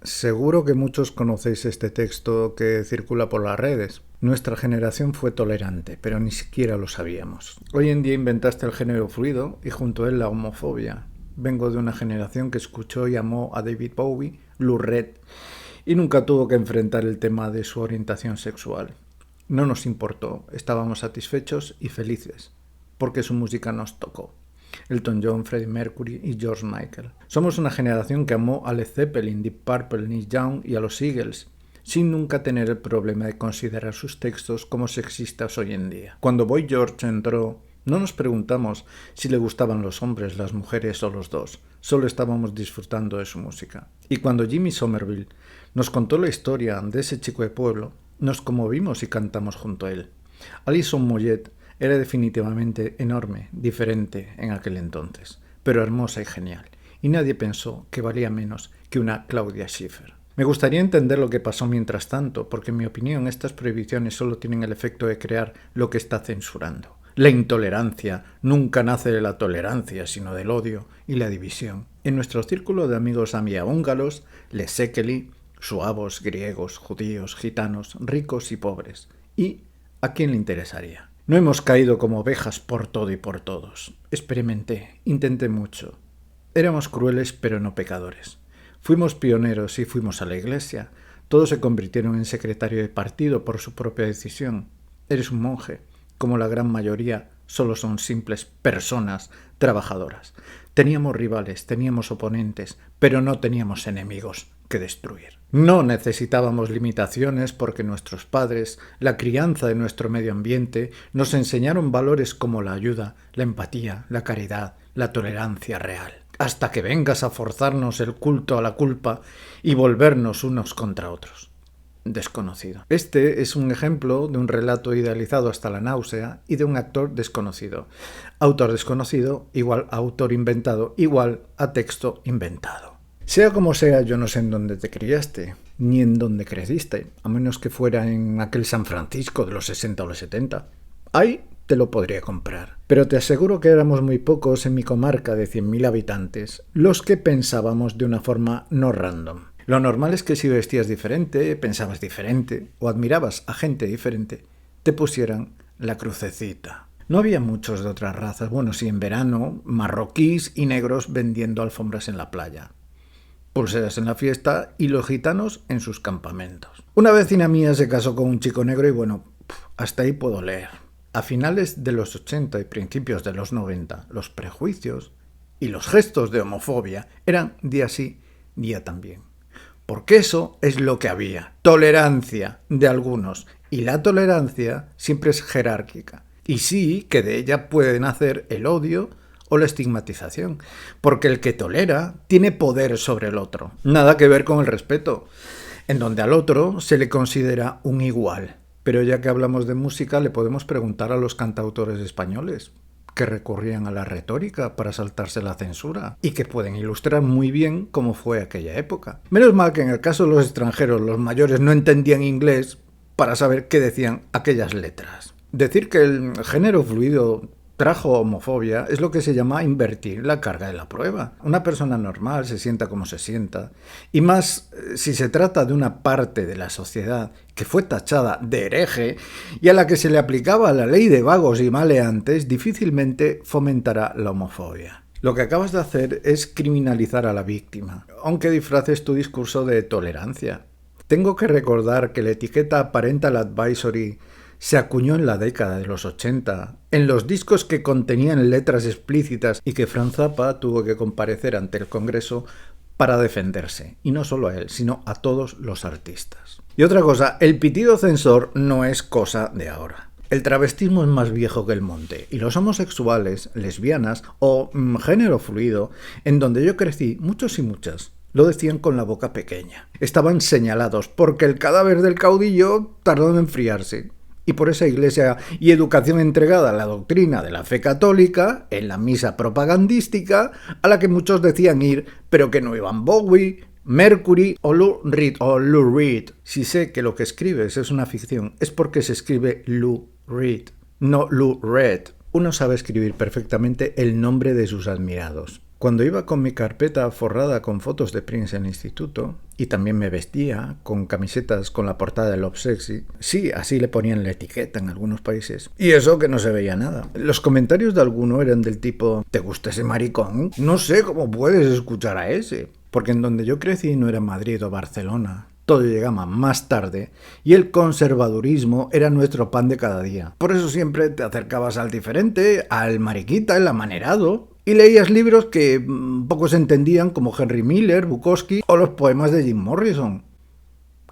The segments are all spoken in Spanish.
Seguro que muchos conocéis este texto que circula por las redes. Nuestra generación fue tolerante, pero ni siquiera lo sabíamos. Hoy en día inventaste el género fluido y junto a él la homofobia. Vengo de una generación que escuchó y amó a David Bowie, Lou Reed, y nunca tuvo que enfrentar el tema de su orientación sexual. No nos importó, estábamos satisfechos y felices, porque su música nos tocó. Elton John, Freddie Mercury y George Michael. Somos una generación que amó a Led Zeppelin, Deep Purple, Neil Young y a los Eagles, sin nunca tener el problema de considerar sus textos como sexistas hoy en día. Cuando Boy George entró, no nos preguntamos si le gustaban los hombres, las mujeres o los dos, solo estábamos disfrutando de su música. Y cuando Jimmy Somerville nos contó la historia de ese chico de pueblo, nos conmovimos y cantamos junto a él. Alison Moyet era definitivamente enorme, diferente en aquel entonces, pero hermosa y genial, y nadie pensó que valía menos que una Claudia Schiffer. Me gustaría entender lo que pasó mientras tanto, porque en mi opinión estas prohibiciones solo tienen el efecto de crear lo que está censurando. La intolerancia nunca nace de la tolerancia, sino del odio y la división. En nuestro círculo de amigos había húngaros, lesekeli, suavos, griegos, judíos, gitanos, ricos y pobres. ¿Y a quién le interesaría? No hemos caído como ovejas por todo y por todos. Experimenté, intenté mucho. Éramos crueles pero no pecadores. Fuimos pioneros y fuimos a la iglesia. Todos se convirtieron en secretario de partido por su propia decisión. Eres un monje. Como la gran mayoría, solo son simples personas trabajadoras. Teníamos rivales, teníamos oponentes, pero no teníamos enemigos que destruir. No necesitábamos limitaciones porque nuestros padres, la crianza de nuestro medio ambiente, nos enseñaron valores como la ayuda, la empatía, la caridad, la tolerancia real. Hasta que vengas a forzarnos el culto a la culpa y volvernos unos contra otros. Desconocido. Este es un ejemplo de un relato idealizado hasta la náusea y de un actor desconocido. Autor desconocido igual a autor inventado igual a texto inventado. Sea como sea, yo no sé en dónde te criaste, ni en dónde creciste, a menos que fuera en aquel San Francisco de los 60 o los 70. Ahí te lo podría comprar. Pero te aseguro que éramos muy pocos en mi comarca de 100.000 habitantes los que pensábamos de una forma no random. Lo normal es que si vestías diferente, pensabas diferente o admirabas a gente diferente, te pusieran la crucecita. No había muchos de otras razas, bueno, sí en verano, marroquíes y negros vendiendo alfombras en la playa. Pulseras en la fiesta y los gitanos en sus campamentos. Una vecina mía se casó con un chico negro y bueno, hasta ahí puedo leer. A finales de los 80 y principios de los 90, los prejuicios y los gestos de homofobia eran día sí, día también. Porque eso es lo que había, tolerancia de algunos, y la tolerancia siempre es jerárquica. Y sí que de ella puede nacer el odio o la estigmatización, porque el que tolera tiene poder sobre el otro. Nada que ver con el respeto, en donde al otro se le considera un igual. Pero ya que hablamos de música, le podemos preguntar a los cantautores españoles, que recurrían a la retórica para saltarse la censura y que pueden ilustrar muy bien cómo fue aquella época. Menos mal que en el caso de los extranjeros, los mayores no entendían inglés para saber qué decían aquellas letras. Decir que el género fluido trajo homofobia es lo que se llama invertir la carga de la prueba. Una persona normal se sienta como se sienta, y más si se trata de una parte de la sociedad que fue tachada de hereje y a la que se le aplicaba la ley de vagos y maleantes, difícilmente fomentará la homofobia. Lo que acabas de hacer es criminalizar a la víctima, aunque disfraces tu discurso de tolerancia. Tengo que recordar que la etiqueta Parental Advisory se acuñó en la década de los 80, en los discos que contenían letras explícitas y que Frank Zappa tuvo que comparecer ante el Congreso para defenderse, y no solo a él, sino a todos los artistas. Y otra cosa, el pitido censor no es cosa de ahora. El travestismo es más viejo que el monte, y los homosexuales, lesbianas o género fluido, en donde yo crecí, muchos y muchas, lo decían con la boca pequeña. Estaban señalados porque el cadáver del caudillo tardó en enfriarse. Y por esa iglesia y educación entregada a la doctrina de la fe católica, en la misa propagandística, a la que muchos decían ir, pero que no iban Bowie, Mercury o Lou Reed. Si sé que lo que escribes es una ficción, es porque se escribe Lou Reed, no Lou Reed. Uno sabe escribir perfectamente el nombre de sus admirados, Cuando iba con mi carpeta forrada con fotos de Prince en el instituto, y también me vestía con camisetas con la portada de Love Sexy, sí, así le ponían la etiqueta en algunos países, y eso que no se veía nada. Los comentarios de alguno eran del tipo: ¿te gusta ese maricón? No sé cómo puedes escuchar a ese. Porque en donde yo crecí no era Madrid o Barcelona. Todo llegaba más tarde y el conservadurismo era nuestro pan de cada día. Por eso siempre te acercabas al diferente, al mariquita, el amanerado, y leías libros que pocos entendían, como Henry Miller, Bukowski o los poemas de Jim Morrison,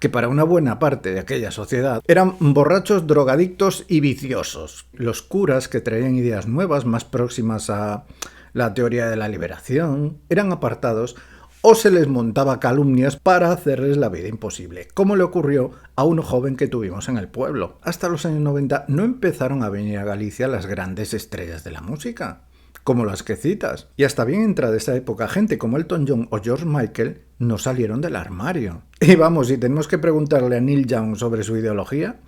que para una buena parte de aquella sociedad eran borrachos, drogadictos y viciosos. Los curas, que traían ideas nuevas más próximas a la teoría de la liberación, eran apartados o se les montaba calumnias para hacerles la vida imposible, como le ocurrió a un joven que tuvimos en el pueblo. Hasta los años 90 no empezaron a venir a Galicia las grandes estrellas de la música, como las que citas. Y hasta bien entrada esa época, gente como Elton John o George Michael no salieron del armario. Y vamos, si tenemos que preguntarle a Neil Young sobre su ideología,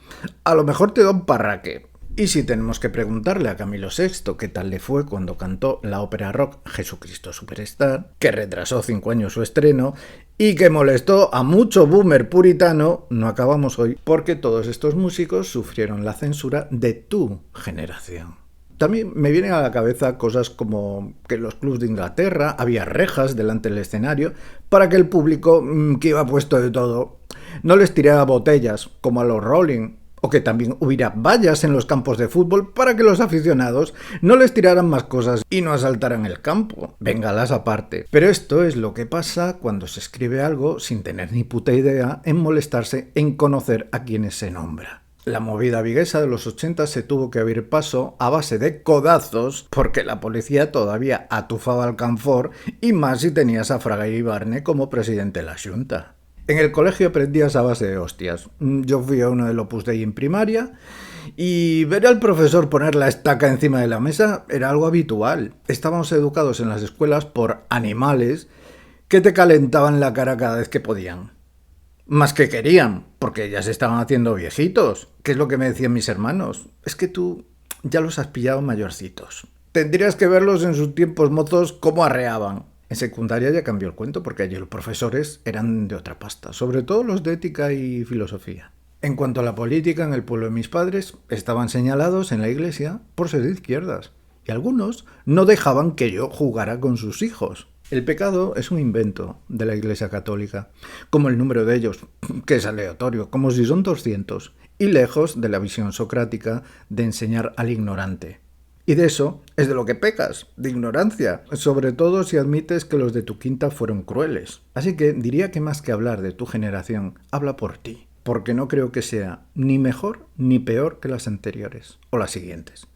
a lo mejor te da un parraque. Y si tenemos que preguntarle a Camilo VI qué tal le fue cuando cantó la ópera rock Jesucristo Superstar, que retrasó 5 años su estreno y que molestó a mucho boomer puritano, no acabamos hoy, porque todos estos músicos sufrieron la censura de tu generación. También me vienen a la cabeza cosas como que en los clubs de Inglaterra había rejas delante del escenario para que el público, que iba puesto de todo, no les tirara botellas como a los Rolling. O que también hubiera vallas en los campos de fútbol para que los aficionados no les tiraran más cosas y no asaltaran el campo. Véngalas aparte. Pero esto es lo que pasa cuando se escribe algo sin tener ni puta idea en molestarse en conocer a quienes se nombra. La movida viguesa de los 80 se tuvo que abrir paso a base de codazos porque la policía todavía atufaba al canfor, y más si tenías a Fraga Ibarne como presidente de la Xunta. En el colegio aprendías a base de hostias. Yo fui a uno del Opus Dei en primaria y ver al profesor poner la estaca encima de la mesa era algo habitual. Estábamos educados en las escuelas por animales que te calentaban la cara cada vez que podían. Más que querían, porque ya se estaban haciendo viejitos. ¿Qué es lo que me decían mis hermanos? Es que tú ya los has pillado mayorcitos. Tendrías que verlos en sus tiempos mozos cómo arreaban. En secundaria ya cambió el cuento porque allí los profesores eran de otra pasta, sobre todo los de ética y filosofía. En cuanto a la política, en el pueblo de mis padres estaban señalados en la iglesia por ser de izquierdas, y algunos no dejaban que yo jugara con sus hijos. El pecado es un invento de la Iglesia Católica, como el número de ellos, que es aleatorio, como si son 200, y lejos de la visión socrática de enseñar al ignorante. Y de eso es de lo que pecas, de ignorancia, sobre todo si admites que los de tu quinta fueron crueles. Así que diría que más que hablar de tu generación, habla por ti, porque no creo que sea ni mejor ni peor que las anteriores o las siguientes.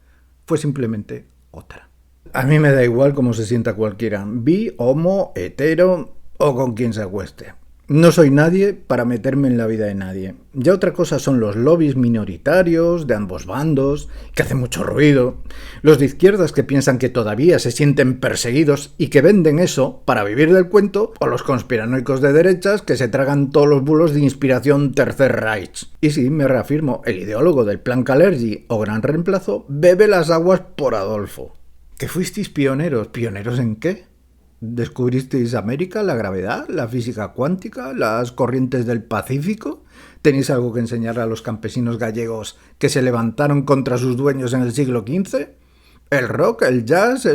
Fue simplemente otra. A mí me da igual cómo se sienta cualquiera, bi, homo, hetero o con quien se acueste. No soy nadie para meterme en la vida de nadie. Ya otra cosa son los lobbies minoritarios de ambos bandos, que hacen mucho ruido. Los de izquierdas que piensan que todavía se sienten perseguidos y que venden eso para vivir del cuento, o los conspiranoicos de derechas que se tragan todos los bulos de inspiración Tercer Reich. Y sí, me reafirmo, el ideólogo del Plan Kalergi o Gran Reemplazo bebe las aguas por Adolfo. ¿Que fuisteis pioneros? ¿Pioneros en qué? ¿Descubristeis América, la gravedad, la física cuántica, las corrientes del Pacífico? ¿Tenéis algo que enseñar a los campesinos gallegos que se levantaron contra sus dueños en el siglo XV? ¿El rock, el jazz,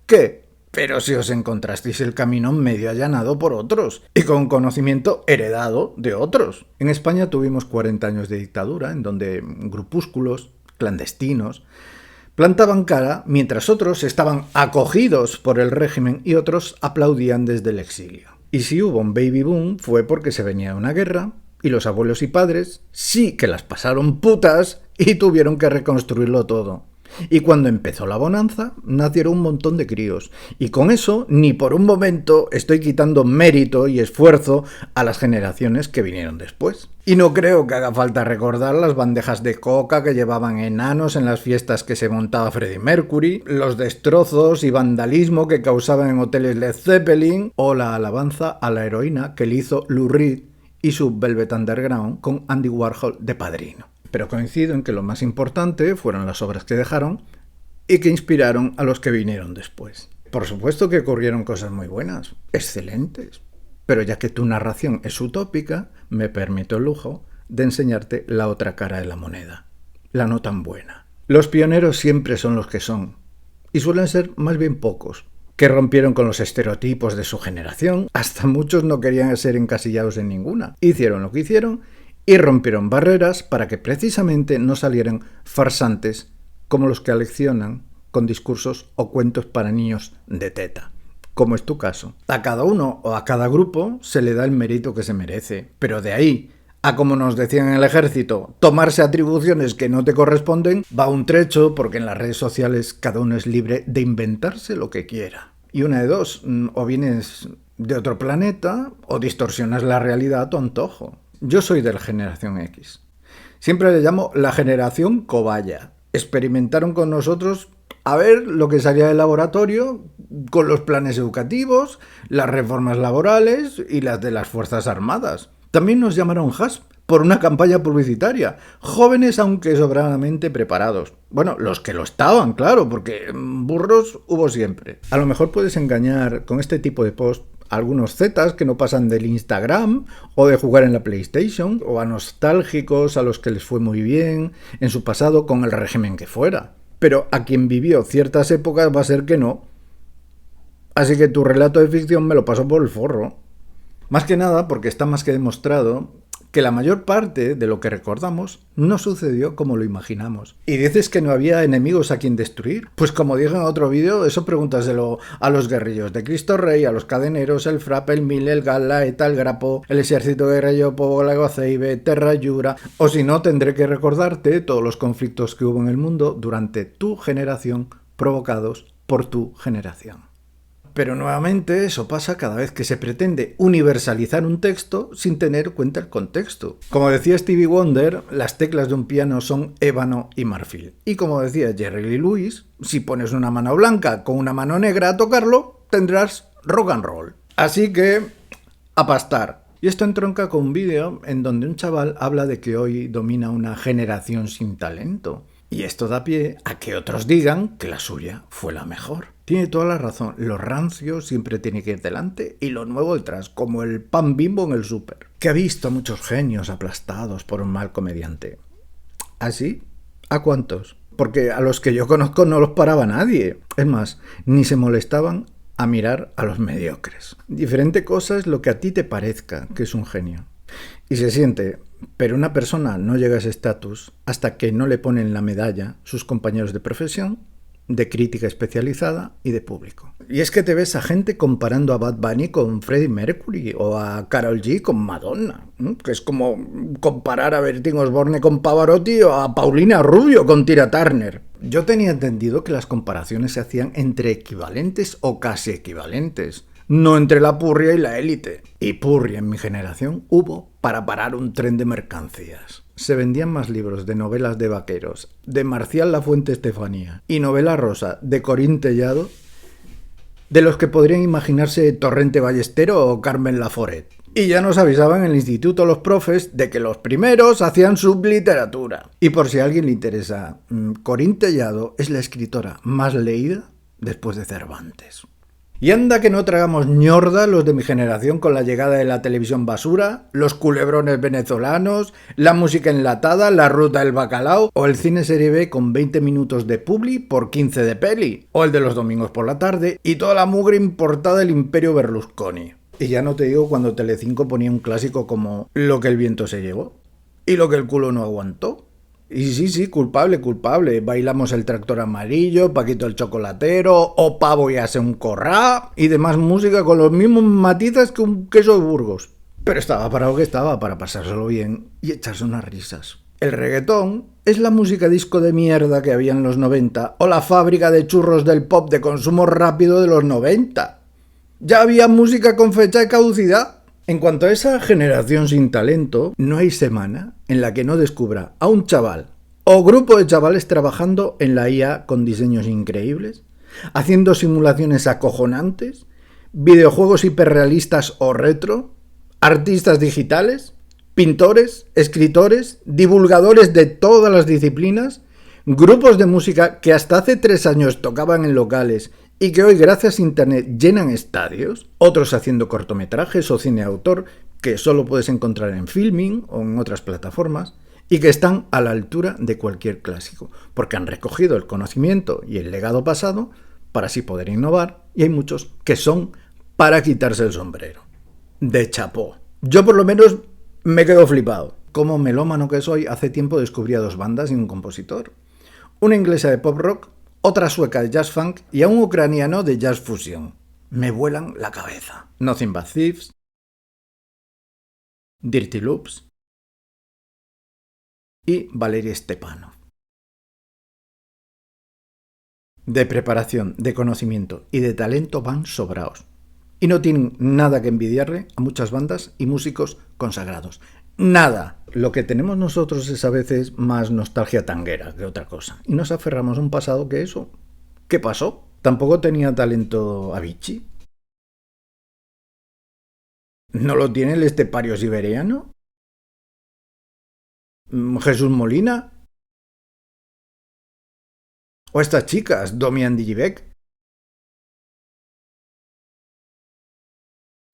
qué? Pero si os encontrasteis el camino medio allanado por otros y con conocimiento heredado de otros. En España tuvimos 40 años de dictadura en donde grupúsculos clandestinos plantaban cara mientras otros estaban acogidos por el régimen y otros aplaudían desde el exilio. Y si hubo un baby boom fue porque se venía una guerra y los abuelos y padres sí que las pasaron putas y tuvieron que reconstruirlo todo. Y cuando empezó la bonanza, nacieron un montón de críos. Y con eso, ni por un momento estoy quitando mérito y esfuerzo a las generaciones que vinieron después. Y no creo que haga falta recordar las bandejas de coca que llevaban enanos en las fiestas que se montaba Freddie Mercury, los destrozos y vandalismo que causaban en hoteles Led Zeppelin, o la alabanza a la heroína que le hizo Lou Reed y su Velvet Underground con Andy Warhol de padrino. Pero coincido en que lo más importante fueron las obras que dejaron y que inspiraron a los que vinieron después. Por supuesto que ocurrieron cosas muy buenas, excelentes. Pero ya que tu narración es utópica, me permito el lujo de enseñarte la otra cara de la moneda, la no tan buena. Los pioneros siempre son los que son, y suelen ser más bien pocos, que rompieron con los estereotipos de su generación. Hasta muchos no querían ser encasillados en ninguna. Hicieron lo que hicieron y rompieron barreras para que precisamente no salieran farsantes como los que aleccionan con discursos o cuentos para niños de teta, como es tu caso. A cada uno o a cada grupo se le da el mérito que se merece, pero de ahí a, como nos decían en el ejército, tomarse atribuciones que no te corresponden, va un trecho, porque en las redes sociales cada uno es libre de inventarse lo que quiera. Y una de dos, o vienes de otro planeta o distorsionas la realidad a tu antojo. Yo soy de la generación X. Siempre le llamo la generación cobaya. Experimentaron con nosotros a ver lo que salía del laboratorio con los planes educativos, las reformas laborales y las de las Fuerzas Armadas. También nos llamaron HASP por una campaña publicitaria. Jóvenes aunque sobradamente preparados. Bueno, los que lo estaban, claro, porque burros hubo siempre. A lo mejor puedes engañar con este tipo de post a algunos zetas que no pasan del Instagram o de jugar en la PlayStation, o a nostálgicos a los que les fue muy bien en su pasado con el régimen que fuera. Pero a quien vivió ciertas épocas va a ser que no. Así que tu relato de ficción me lo pasó por el forro. Más que nada porque está más que demostrado que la mayor parte de lo que recordamos no sucedió como lo imaginamos. Y dices que no había enemigos a quien destruir. Pues como dije en otro vídeo, eso pregúntaselo a los guerrillos de Cristo Rey, a los cadeneros, el Frap, el Mil, el Gal, la ETA, el Grapo, el Ejército Guerrero, Poblago Ceibe, Terra Llura. O si no, tendré que recordarte todos los conflictos que hubo en el mundo durante tu generación, provocados por tu generación. Pero nuevamente eso pasa cada vez que se pretende universalizar un texto sin tener en cuenta el contexto. Como decía Stevie Wonder, las teclas de un piano son ébano y marfil. Y como decía Jerry Lee Lewis, si pones una mano blanca con una mano negra a tocarlo, tendrás rock and roll. Así que, a pastar. Y esto entronca con un vídeo en donde un chaval habla de que hoy domina una generación sin talento. Y esto da pie a que otros digan que la suya fue la mejor. Tiene toda la razón, lo rancio siempre tiene que ir delante y lo nuevo detrás, como el pan Bimbo en el súper. Que ha visto a muchos genios aplastados por un mal comediante. ¿Así? ¿A cuántos? Porque a los que yo conozco no los paraba nadie. Es más, ni se molestaban a mirar a los mediocres. Diferente cosa es lo que a ti te parezca que es un genio. Y se siente, pero una persona no llega a ese estatus hasta que no le ponen la medalla sus compañeros de profesión, de crítica especializada y de público. Y es que te ves a gente comparando a Bad Bunny con Freddie Mercury o a Karol G con Madonna, ¿no? Que es como comparar a Bertín Osborne con Pavarotti o a Paulina Rubio con Tina Turner. Yo tenía entendido que las comparaciones se hacían entre equivalentes o casi equivalentes, no entre la purria y la élite. Y purria en mi generación hubo para parar un tren de mercancías. Se vendían más libros de novelas de vaqueros, de Marcial Lafuente Estefanía y novela rosa de Corín Tellado, de los que podrían imaginarse Torrente Ballestero o Carmen Laforet. Y ya nos avisaban en el instituto los profes de que los primeros hacían subliteratura. Y por si a alguien le interesa, Corín Tellado es la escritora más leída después de Cervantes. Y anda que no tragamos ñorda los de mi generación con la llegada de la televisión basura, los culebrones venezolanos, la música enlatada, la ruta del bacalao o el cine serie B con 20 minutos de publi por 15 de peli, o el de los domingos por la tarde y toda la mugre importada del imperio Berlusconi. Y ya no te digo cuando Telecinco ponía un clásico como Lo que el viento se llevó y Lo que el culo no aguantó. Y sí, culpable. Bailamos el tractor amarillo, Paquito el chocolatero, o Pavo y hace un corrá, y demás música con los mismos matices que un queso de Burgos. Pero estaba para lo que estaba, para pasárselo bien y echarse unas risas. El reggaetón es la música disco de mierda que había en los 90, o la fábrica de churros del pop de consumo rápido de los 90. Ya había música con fecha de caducidad. En cuanto a esa generación sin talento, no hay semana en la que no descubra a un chaval o grupo de chavales trabajando en la IA con diseños increíbles, haciendo simulaciones acojonantes, videojuegos hiperrealistas o retro, artistas digitales, pintores, escritores, divulgadores de todas las disciplinas, grupos de música que hasta hace 3 años tocaban en locales y que hoy gracias a Internet llenan estadios, otros haciendo cortometrajes o cine de autor que solo puedes encontrar en Filmin o en otras plataformas, y que están a la altura de cualquier clásico, porque han recogido el conocimiento y el legado pasado para así poder innovar, y hay muchos que son para quitarse el sombrero. De chapó. Yo por lo menos me quedo flipado. Como melómano que soy, hace tiempo descubrí a 2 bandas y un compositor. Una inglesa de pop rock, otra sueca de jazz funk y a un ucraniano de jazz fusión. Me vuelan la cabeza. Nothing But Thieves, Dirty Loops y Valery Stepanov. De preparación, de conocimiento y de talento van sobraos. Y no tienen nada que envidiarle a muchas bandas y músicos consagrados. Nada. Lo que tenemos nosotros es a veces más nostalgia tanguera que otra cosa. Y nos aferramos a un pasado que eso. ¿Qué pasó? ¿Tampoco tenía talento Avicii? ¿No lo tiene el estepario siberiano? ¿Jesús Molina? ¿O estas chicas, Domi and Digibek?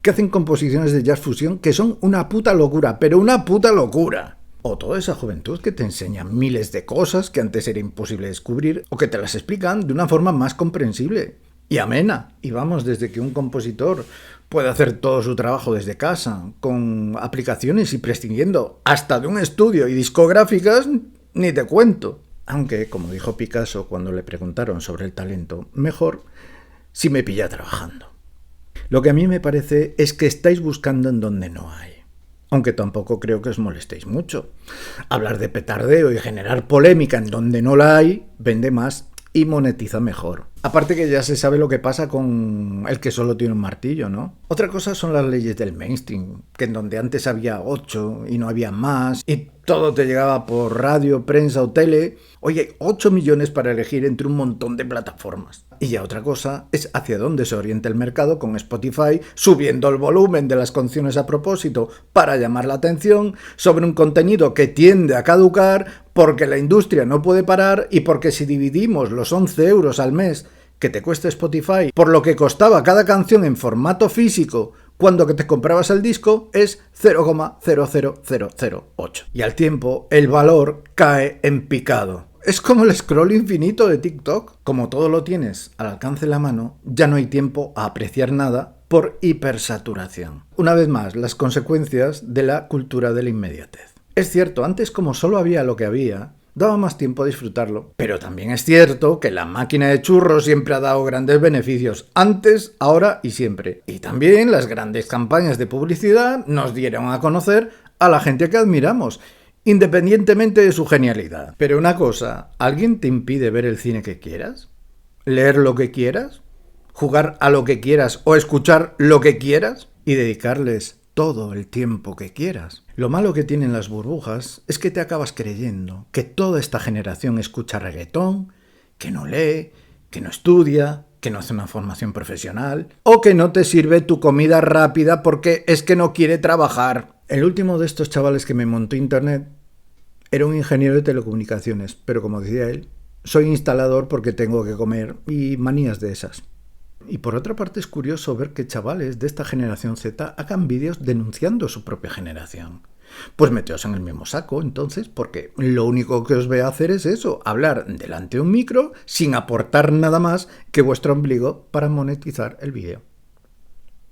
Que hacen composiciones de jazz fusión que son una puta locura, pero una puta locura. O toda esa juventud que te enseña miles de cosas que antes era imposible descubrir o que te las explican de una forma más comprensible y amena. Y vamos, desde que un compositor puede hacer todo su trabajo desde casa, con aplicaciones y prescindiendo hasta de un estudio y discográficas, ni te cuento. Aunque, como dijo Picasso cuando le preguntaron sobre el talento, mejor si me pilla trabajando. Lo que a mí me parece es que estáis buscando en donde no hay. Aunque tampoco creo que os molestéis mucho. Hablar de petardeo y generar polémica en donde no la hay vende más y monetiza mejor. Aparte que ya se sabe lo que pasa con el que solo tiene un martillo, ¿no? Otra cosa son las leyes del mainstream, que en donde antes había 8 y no había más, y todo te llegaba por radio, prensa o tele. Hoy hay 8 millones para elegir entre un montón de plataformas. Y ya otra cosa es hacia dónde se orienta el mercado con Spotify subiendo el volumen de las canciones a propósito para llamar la atención sobre un contenido que tiende a caducar porque la industria no puede parar y porque si dividimos los 11 euros al mes que te cuesta Spotify por lo que costaba cada canción en formato físico cuando que te comprabas el disco es 0,00008. Y al tiempo el valor cae en picado. Es como el scroll infinito de TikTok. Como todo lo tienes al alcance de la mano, ya no hay tiempo a apreciar nada por hipersaturación. Una vez más, las consecuencias de la cultura de la inmediatez. Es cierto, antes como solo había lo que había, daba más tiempo a disfrutarlo. Pero también es cierto que la máquina de churros siempre ha dado grandes beneficios, antes, ahora y siempre. Y también las grandes campañas de publicidad nos dieron a conocer a la gente que admiramos, independientemente de su genialidad. Pero una cosa, ¿alguien te impide ver el cine que quieras? ¿Leer lo que quieras? ¿Jugar a lo que quieras o escuchar lo que quieras? Y dedicarles todo el tiempo que quieras. Lo malo que tienen las burbujas es que te acabas creyendo que toda esta generación escucha reggaetón, que no lee, que no estudia, que no hace una formación profesional o que no te sirve tu comida rápida porque es que no quiere trabajar. El último de estos chavales que me montó internet era un ingeniero de telecomunicaciones, pero como decía él, soy instalador porque tengo que comer y manías de esas. Y por otra parte es curioso ver que chavales de esta generación Z hagan vídeos denunciando su propia generación. Pues meteos en el mismo saco, entonces, porque lo único que os ve hacer es eso, hablar delante de un micro sin aportar nada más que vuestro ombligo para monetizar el vídeo.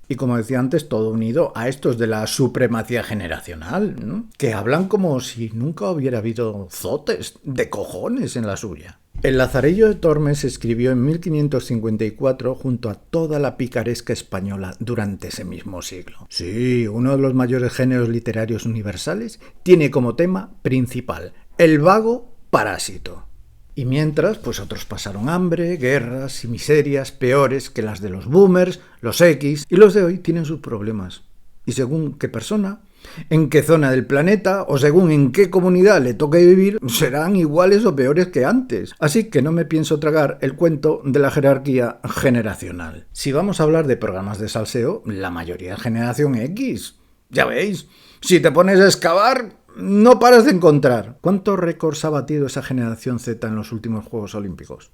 Y como decía antes, todo unido a estos de la supremacía generacional, ¿no? Que hablan como si nunca hubiera habido zotes de cojones en la suya. El Lazarillo de Tormes se escribió en 1554 junto a toda la picaresca española durante ese mismo siglo. Sí, uno de los mayores géneros literarios universales tiene como tema principal el vago parásito. Y mientras, pues otros pasaron hambre, guerras y miserias peores que las de los boomers, los X, y los de hoy tienen sus problemas. Y según qué persona, en qué zona del planeta o según en qué comunidad le toque vivir, serán iguales o peores que antes. Así que no me pienso tragar el cuento de la jerarquía generacional. Si vamos a hablar de programas de salseo, la mayoría es generación X. Ya veis, si te pones a excavar, no paras de encontrar. ¿Cuántos récords ha batido esa generación Z en los últimos Juegos Olímpicos?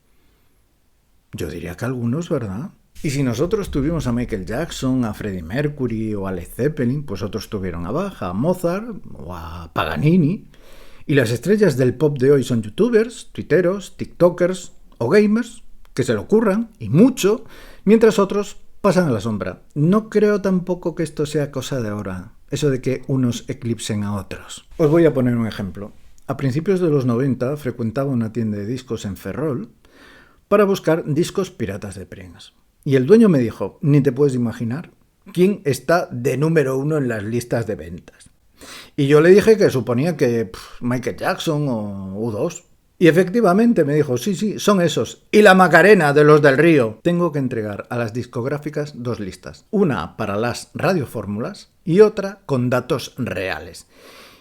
Yo diría que algunos, ¿verdad? Y si nosotros tuvimos a Michael Jackson, a Freddie Mercury o a Led Zeppelin, pues otros tuvieron a Bach, a Mozart o a Paganini. Y las estrellas del pop de hoy son youtubers, tuiteros, tiktokers o gamers, que se lo curran, y mucho, mientras otros pasan a la sombra. No creo tampoco que esto sea cosa de ahora, eso de que unos eclipsen a otros. Os voy a poner un ejemplo. A principios de los 90 frecuentaba una tienda de discos en Ferrol para buscar discos piratas de Prince. Y el dueño me dijo, ni te puedes imaginar quién está de número 1 en las listas de ventas. Y yo le dije que suponía que Michael Jackson o U2. Y efectivamente me dijo, sí, son esos. Y la Macarena de los del Río. Tengo que entregar a las discográficas 2 listas. Una para las radiofórmulas y otra con datos reales.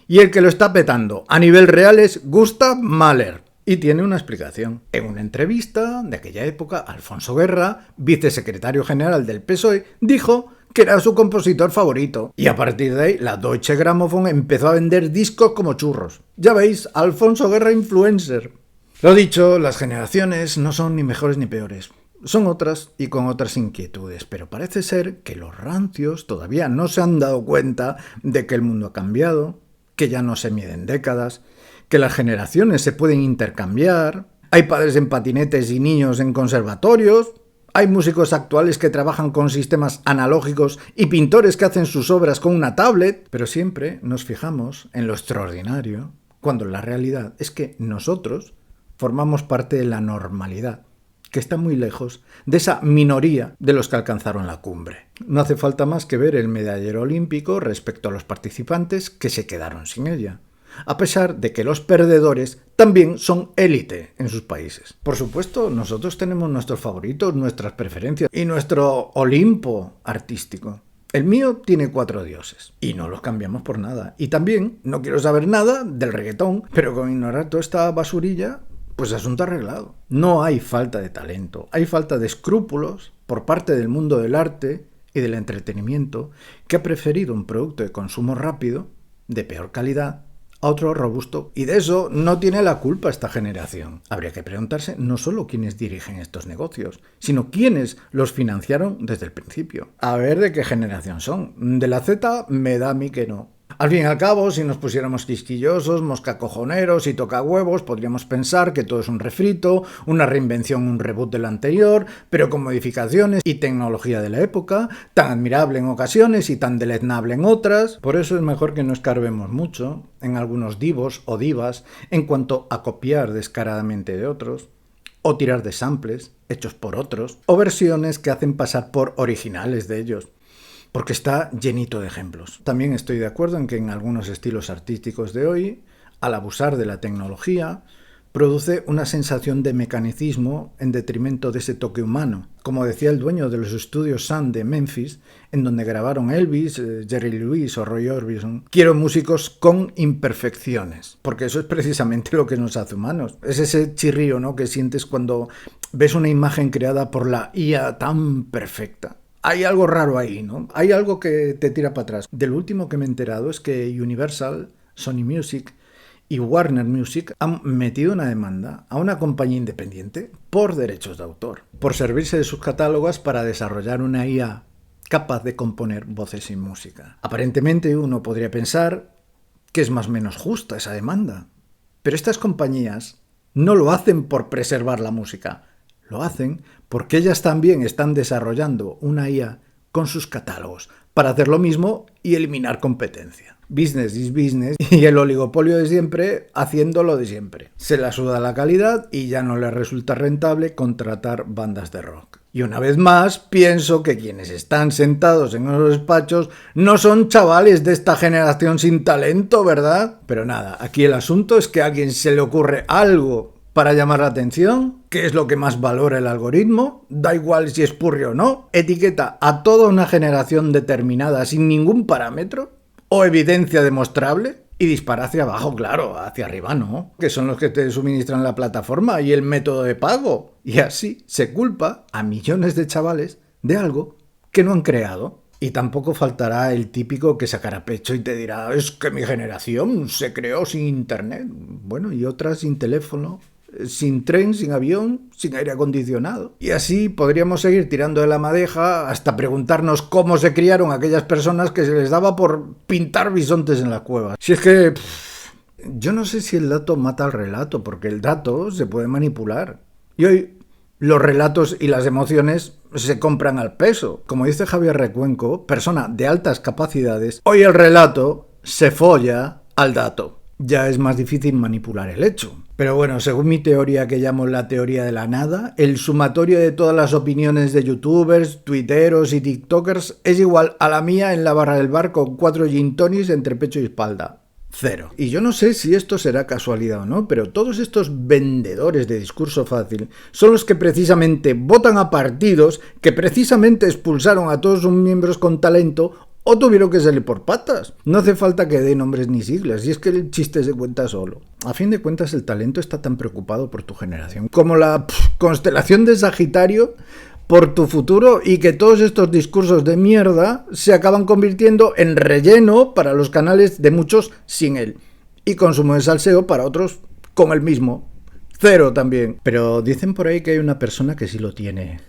Y el que lo está petando a nivel real es Gustav Mahler. Y tiene una explicación. En una entrevista de aquella época, Alfonso Guerra, vicesecretario general del PSOE, dijo que era su compositor favorito. Y a partir de ahí, la Deutsche Grammophon empezó a vender discos como churros. Ya veis, Alfonso Guerra influencer. Lo dicho, las generaciones no son ni mejores ni peores. Son otras y con otras inquietudes, pero parece ser que los rancios todavía no se han dado cuenta de que el mundo ha cambiado, que ya no se miden décadas, que las generaciones se pueden intercambiar, hay padres en patinetes y niños en conservatorios, hay músicos actuales que trabajan con sistemas analógicos y pintores que hacen sus obras con una tablet, pero siempre nos fijamos en lo extraordinario, cuando la realidad es que nosotros formamos parte de la normalidad, que está muy lejos de esa minoría de los que alcanzaron la cumbre. No hace falta más que ver el medallero olímpico respecto a los participantes que se quedaron sin ella, a pesar de que los perdedores también son élite en sus países. Por supuesto, nosotros tenemos nuestros favoritos, nuestras preferencias y nuestro Olimpo artístico. El mío tiene 4 dioses y no los cambiamos por nada. Y también no quiero saber nada del reggaetón, pero con ignorar toda esta basurilla, pues asunto arreglado. No hay falta de talento, hay falta de escrúpulos por parte del mundo del arte y del entretenimiento que ha preferido un producto de consumo rápido, de peor calidad, a otro robusto, y de eso no tiene la culpa esta generación. Habría que preguntarse no solo quiénes dirigen estos negocios, sino quiénes los financiaron desde el principio. A ver de qué generación son. De la Z me da a mí que no. Al fin y al cabo, si nos pusiéramos quisquillosos, moscacojoneros y tocahuevos, podríamos pensar que todo es un refrito, una reinvención, un reboot del anterior, pero con modificaciones y tecnología de la época, tan admirable en ocasiones y tan deleznable en otras. Por eso es mejor que no escarbemos mucho en algunos divos o divas en cuanto a copiar descaradamente de otros, o tirar de samples hechos por otros, o versiones que hacen pasar por originales de ellos. Porque está llenito de ejemplos. También estoy de acuerdo en que en algunos estilos artísticos de hoy, al abusar de la tecnología, produce una sensación de mecanicismo en detrimento de ese toque humano. Como decía el dueño de los estudios Sun de Memphis, en donde grabaron Elvis, Jerry Lewis o Roy Orbison, quiero músicos con imperfecciones, porque eso es precisamente lo que nos hace humanos. Es ese chirrío, ¿no?, que sientes cuando ves una imagen creada por la IA tan perfecta. Hay algo raro ahí, ¿no? Hay algo que te tira para atrás. De lo último que me he enterado es que Universal, Sony Music y Warner Music han metido una demanda a una compañía independiente por derechos de autor, por servirse de sus catálogos para desarrollar una IA capaz de componer voces y música. Aparentemente uno podría pensar que es más o menos justa esa demanda, pero estas compañías no lo hacen por preservar la música. Lo hacen porque ellas también están desarrollando una IA con sus catálogos para hacer lo mismo y eliminar competencia. Business is business y el oligopolio de siempre haciendo lo de siempre. Se la suda la calidad y ya no le resulta rentable contratar bandas de rock. Y una vez más, pienso que quienes están sentados en los despachos no son chavales de esta generación sin talento, ¿verdad? Pero nada, aquí el asunto es que a alguien se le ocurre algo para llamar la atención, que es lo que más valora el algoritmo, da igual si es purrio o no, etiqueta a toda una generación determinada sin ningún parámetro o evidencia demostrable y dispara hacia abajo, claro, hacia arriba no, que son los que te suministran la plataforma y el método de pago. Y así se culpa a millones de chavales de algo que no han creado. Y tampoco faltará el típico que sacará pecho y te dirá, es que mi generación se creó sin internet, bueno, y otras sin teléfono, sin tren, sin avión, sin aire acondicionado. Y así podríamos seguir tirando de la madeja hasta preguntarnos cómo se criaron aquellas personas que se les daba por pintar bisontes en las cuevas. Si es que... yo no sé si el dato mata al relato, porque el dato se puede manipular. Y hoy los relatos y las emociones se compran al peso. Como dice Javier Recuenco, persona de altas capacidades, hoy el relato se folla al dato. Ya es más difícil manipular el hecho. Pero bueno, según mi teoría que llamo la teoría de la nada, el sumatorio de todas las opiniones de youtubers, tuiteros y tiktokers es igual a la mía en la barra del bar con 4 gin tonics entre pecho y espalda. 0. Y yo no sé si esto será casualidad o no, pero todos estos vendedores de discurso fácil son los que precisamente votan a partidos que precisamente expulsaron a todos sus miembros con talento o tuvieron que salir por patas. No hace falta que dé nombres ni siglas, y es que el chiste se cuenta solo. A fin de cuentas, el talento está tan preocupado por tu generación como la constelación de Sagitario por tu futuro, y que todos estos discursos de mierda se acaban convirtiendo en relleno para los canales de muchos sin él, y consumo de salseo para otros con el mismo. 0 también. Pero dicen por ahí que hay una persona que sí lo tiene.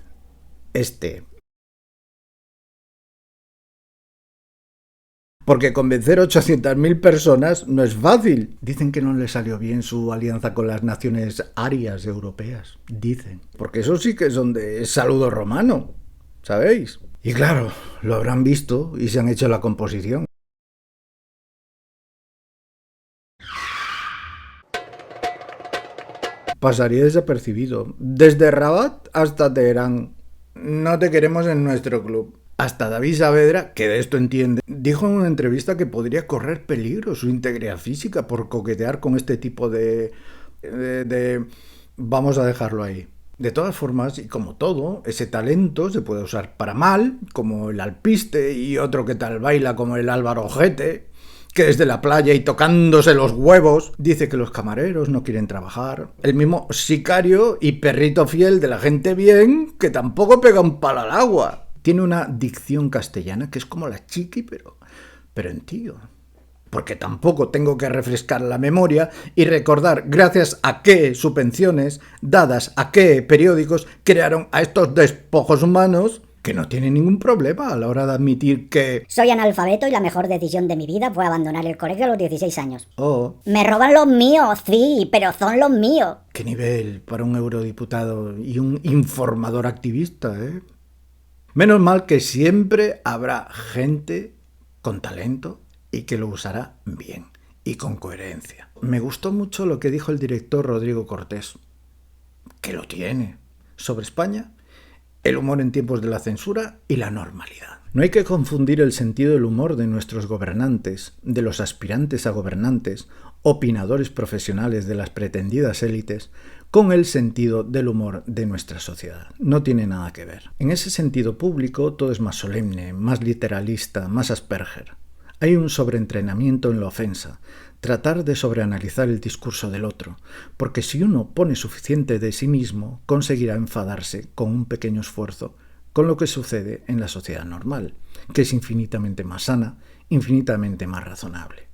Porque convencer a 800.000 personas no es fácil. Dicen que no le salió bien su alianza con las naciones arias europeas. Dicen. Porque eso sí que son de saludo romano, ¿sabéis? Y claro, lo habrán visto y se han hecho la composición. Pasaría desapercibido. Desde Rabat hasta Teherán. No te queremos en nuestro club. Hasta David Saavedra, que de esto entiende, dijo en una entrevista que podría correr peligro su integridad física por coquetear con este tipo de... Vamos a dejarlo ahí. De todas formas, y como todo, ese talento se puede usar para mal, como el alpiste, y otro que tal baila como el Álvaro Ojete, que desde la playa y tocándose los huevos dice que los camareros no quieren trabajar. El mismo sicario y perrito fiel de la gente bien, que tampoco pega un palo al agua. Tiene una dicción castellana que es como la chiqui, pero en tío. Porque tampoco tengo que refrescar la memoria y recordar gracias a qué subvenciones dadas a qué periódicos crearon a estos despojos humanos que no tienen ningún problema a la hora de admitir que... Soy analfabeto y la mejor decisión de mi vida fue abandonar el colegio a los 16 años. Oh, Me roban los míos, sí, pero son los míos. qué nivel para un eurodiputado y un informador activista, ¿eh? Menos mal que siempre habrá gente con talento y que lo usará bien y con coherencia. Me gustó mucho lo que dijo el director Rodrigo Cortés, que lo tiene, sobre España, el humor en tiempos de la censura y la normalidad. No hay que confundir el sentido del humor de nuestros gobernantes, de los aspirantes a gobernantes, opinadores profesionales de las pretendidas élites, con el sentido del humor de nuestra sociedad. No tiene nada que ver. En ese sentido público todo es más solemne, más literalista, más Asperger. Hay un sobreentrenamiento en la ofensa, tratar de sobreanalizar el discurso del otro, porque si uno pone suficiente de sí mismo, conseguirá enfadarse con un pequeño esfuerzo, con lo que sucede en la sociedad normal, que es infinitamente más sana, infinitamente más razonable.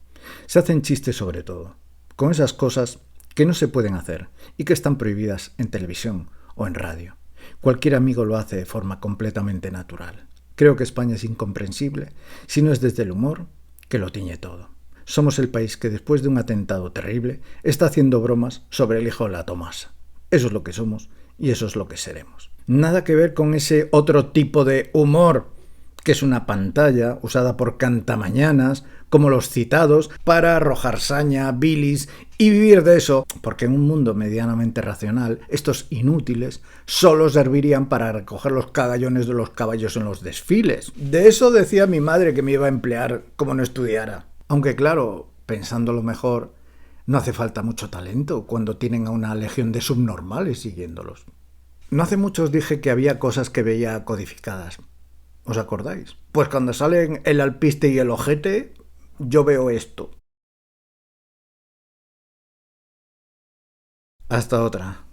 Se hacen chistes sobre todo, con esas cosas que no se pueden hacer y que están prohibidas en televisión o en radio. Cualquier amigo lo hace de forma completamente natural. Creo que España es incomprensible si no es desde el humor que lo tiñe todo. Somos el país que después de un atentado terrible está haciendo bromas sobre el hijo de la Tomasa. Eso es lo que somos y eso es lo que seremos. Nada que ver con ese otro tipo de humor, que es una pantalla usada por cantamañanas, como los citados, para arrojar saña, bilis y vivir de eso, porque en un mundo medianamente racional, estos inútiles solo servirían para recoger los cagallones de los caballos en los desfiles. De eso decía mi madre que me iba a emplear como no estudiara. Aunque claro, pensándolo mejor, no hace falta mucho talento cuando tienen a una legión de subnormales siguiéndolos. No hace mucho os dije que había cosas que veía codificadas. ¿Os acordáis? Pues cuando salen el alpiste y el ojete, yo veo esto. Hasta otra.